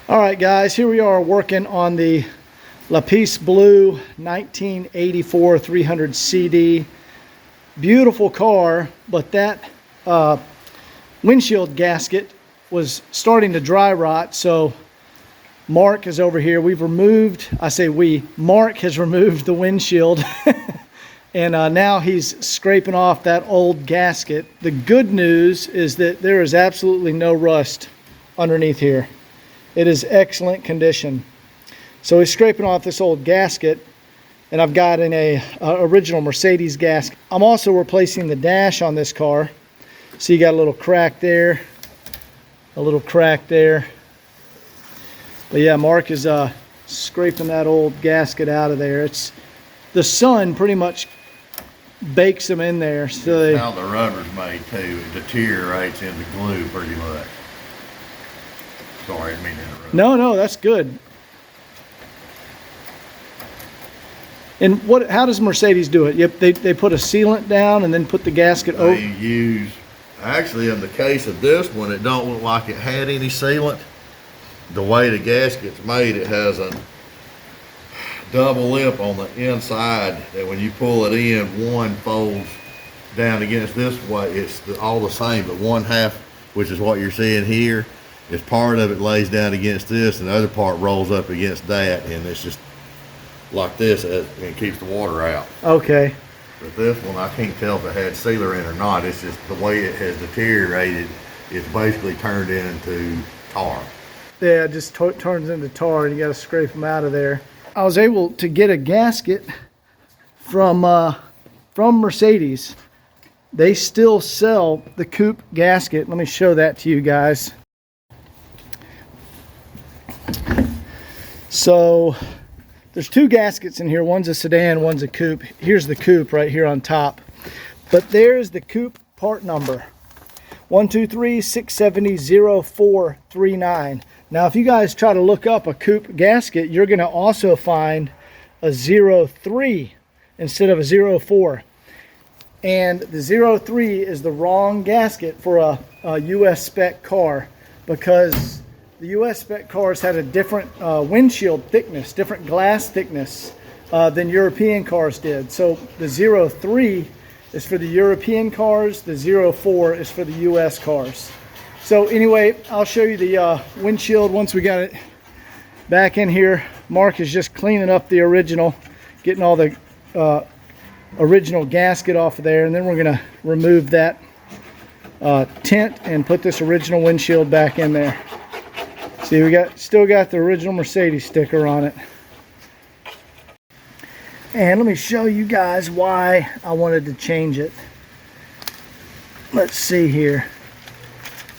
All right, guys, here we are working on the La Piece Blue 1984 300 CD. Beautiful car, but that windshield gasket was starting to dry rot, so Mark is over here. We've removed, I say we, Mark has removed the windshield and now he's scraping off that old gasket. The good news is that there is absolutely no rust underneath here. It is excellent condition. So he's scraping off this old gasket, and I've got an original Mercedes gasket. I'm also replacing the dash on this car. So you got a little crack there, a little crack there. But yeah, Mark is scraping that old gasket out of there. It's the sun pretty much bakes them in there. So that's how the rubber's made too. It deteriorates into glue pretty much. Sorry, I didn't mean to interrupt. No, that's good. And how does Mercedes do it? Yep, they put a sealant down and then put the gasket over. They use, actually in the case of this one, it don't look like it had any sealant. The way the gasket's made, it has a double lip on the inside that when you pull it in, one folds down against this way. It's all the same, but one half, which is what you're seeing here, is part of it lays down against this, and the other part rolls up against that, and it's just like this, and keeps the water out. Okay. But this one, I can't tell if it had sealer in or not. It's just the way it has deteriorated. It's basically turned into tar. Yeah, it just turns into tar, and you got to scrape them out of there. I was able to get a gasket from Mercedes. They still sell the coupe gasket. Let me show that to you guys. So there's two gaskets in here. One's a sedan, one's a coupe. Here's the coupe right here on top. But there's the coupe part number. 123-670-0439. Now, if you guys try to look up a coupe gasket, you're going to also find a 03 instead of a 04. And the 03 is the wrong gasket for a US spec car, because the US spec cars had a different windshield thickness, different glass thickness than European cars did. So the 03 is for the European cars, the 04 is for the US cars. So anyway, I'll show you the windshield once we got it back in here. Mark is just cleaning up the original, getting all the original gasket off of there, and then we're gonna remove that tint and put this original windshield back in there. See, we still got the original Mercedes sticker on it. And let me show you guys why I wanted to change it. Let's see here.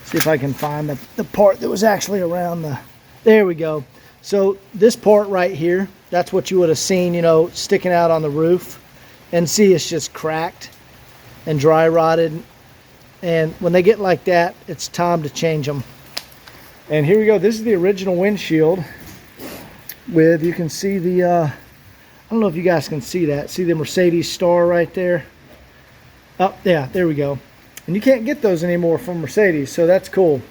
See if I can find the part that was actually around there we go. So this part right here, that's what you would have seen, you know, sticking out on the roof. And see, it's just cracked and dry rotted. And when they get like that, it's time to change them. And here we go. This is the original windshield with, you can see the, I don't know if you guys can see that. See the Mercedes star right there? Oh, yeah, there we go. And you can't get those anymore from Mercedes, so that's cool.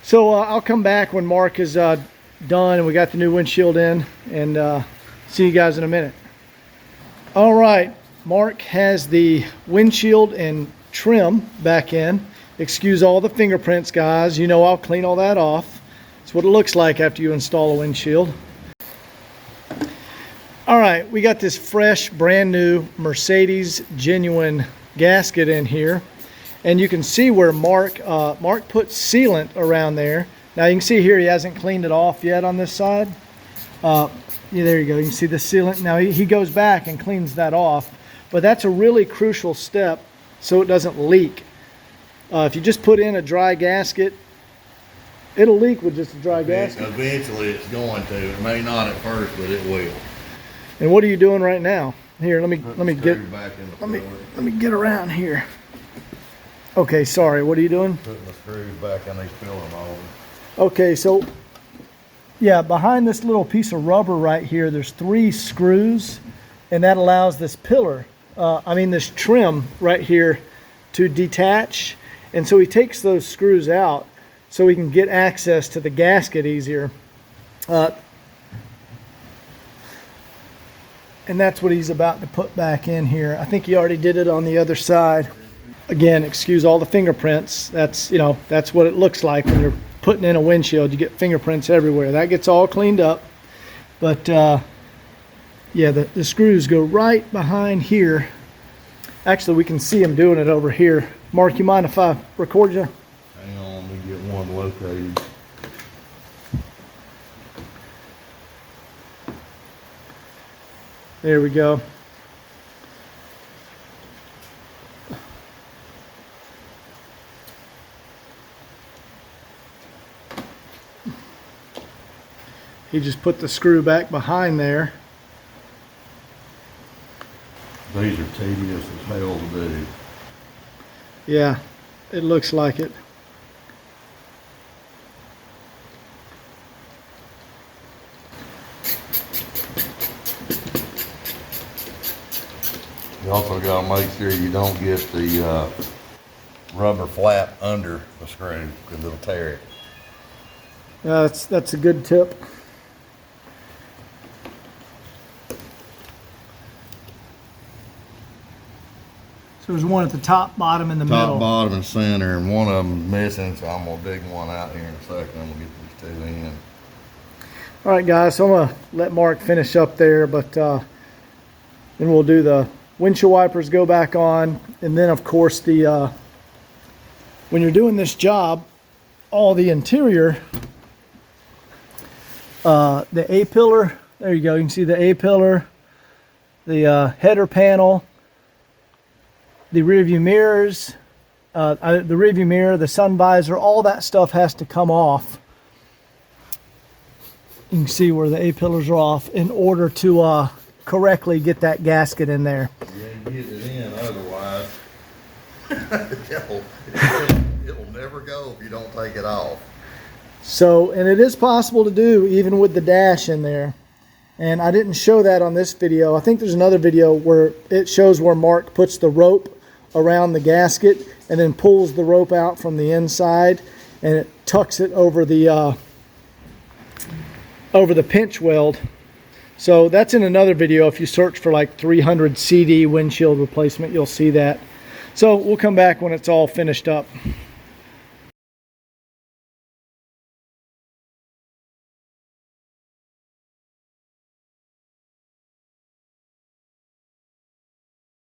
So I'll come back when Mark is done and we got the new windshield in, and see you guys in a minute. All right, Mark has the windshield and trim back in. Excuse all the fingerprints, guys. You know I'll clean all that off. That's what it looks like after you install a windshield. All right, we got this fresh, brand new Mercedes genuine gasket in here. And you can see where Mark put sealant around there. Now you can see here he hasn't cleaned it off yet on this side. Yeah, there you go. You can see the sealant. Now he goes back and cleans that off. But that's a really crucial step so it doesn't leak. If you just put in a dry gasket, it'll leak with just a dry gasket. Eventually it's going to. It may not at first, but it will. And what are you doing right now? Here, let me get around here. Okay, sorry, what are you doing? Putting the screws back in these pillar molders. Okay, so yeah, behind this little piece of rubber right here, there's 3 screws, and that allows this pillar, this trim right here to detach. And so he takes those screws out. so we can get access to the gasket easier. And that's what he's about to put back in here. I think he already did it on the other side. Again, excuse all the fingerprints. That's, you know, that's what it looks like when you're putting in a windshield. You get fingerprints everywhere. That gets all cleaned up. But yeah, the screws go right behind here. Actually, we can see him doing it over here. Mark, you mind if I record you? Hang on, let me get one located. There we go. He just put the screw back behind there. These are tedious as hell to do. Yeah, it looks like it. You also gotta make sure you don't get the rubber flap under the screw, because it'll tear it. That's a good tip. So there's one at the top, bottom, and the middle. Top, bottom, and center, and one of them missing, so I'm gonna dig one out here in a second. I'm gonna get these two in. All right, guys, so I'm gonna let Mark finish up there, but then we'll do the windshield wipers go back on, and then of course the when you're doing this job, all the interior, the A-pillar, there you go, you can see the A-pillar, the header panel, the rear view mirrors, the rear view mirror, the sun visor, all that stuff has to come off. You can see where the A-pillars are off in order to correctly get that gasket in there. You ain't getting it in otherwise. it'll never go if you don't take it off. So, and it is possible to do even with the dash in there. And I didn't show that on this video. I think there's another video where it shows where Mark puts the rope around the gasket and then pulls the rope out from the inside, and it tucks it over the pinch weld. So that's in another video. If you search for like 300 CD windshield replacement, you'll see that. So we'll come back when it's all finished up.